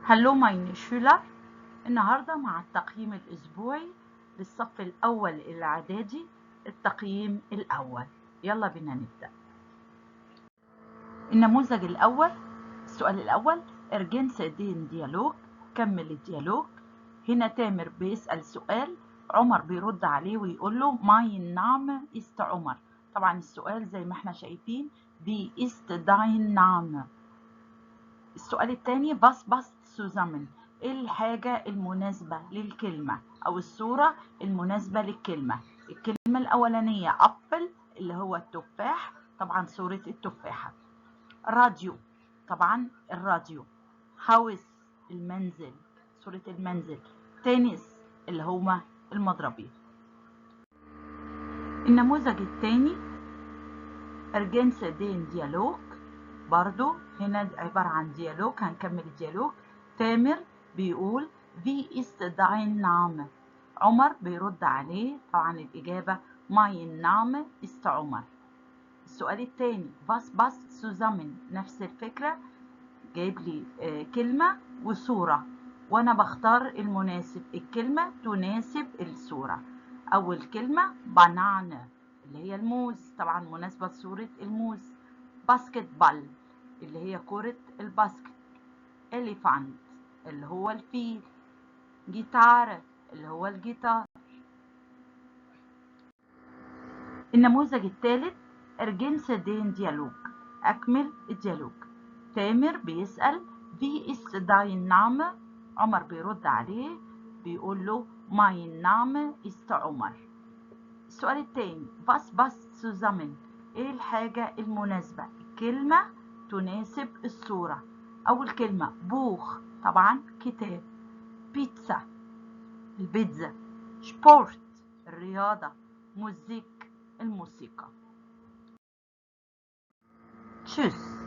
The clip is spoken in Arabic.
هلو ماي شولر. النهاردة مع التقييم الأسبوعي للصف الأول الإعدادي، التقييم الأول. يلا بينا نبدأ. النموذج الأول، السؤال الأول: ارجنس دين ديالوج، كمل الديالوج. هنا تامر بيسأل سؤال، عمر بيرد عليه ويقول له ماين نام است عمر. طبعا السؤال زي ما احنا شايفين دي است داين نام. السؤال الثاني باس سوزامن، ايه الحاجة المناسبة للكلمة او الصورة المناسبة للكلمة؟ الكلمة الاولانية ابل اللي هو التفاح، طبعا صورة التفاحة. راديو، طبعا الراديو. هاوس المنزل، صورة المنزل. تنس اللي هما المضربين. النموذج الثاني ارجنس دين ديالوج، برضو هنا عبارة عن ديالوج، هنكمل الديالوج. تامر بيقول في است داين نام، عمر بيرد عليه، طبعا الإجابة ماين نام است عمر. السؤال الثاني باس سوزامن، نفس الفكرة، جايب لي كلمة وصورة وأنا بختار المناسب، الكلمة تناسب الصورة. أول كلمة بانانا اللي هي الموز، طبعا مناسبة لصورة الموز. باسكت بال اللي هي كرة الباسكت. إليفانت اللي هو الفيل. جيتار اللي هو الجيتار. النموذج الثالث ارجنس دين ديالوج، أكمل الديالوج. تامر بيسأل في است داين نام، عمر بيرد عليه بيقول له ماين نام است عمر. السؤال الثاني باس سوزامن، ايه الحاجة المناسبة؟ الكلمة تناسب الصورة. أول كلمة بوخ، طبعا كتاب. بيتزا البيتزا. سبورت الرياضة. موزيك الموسيقى. تشوس.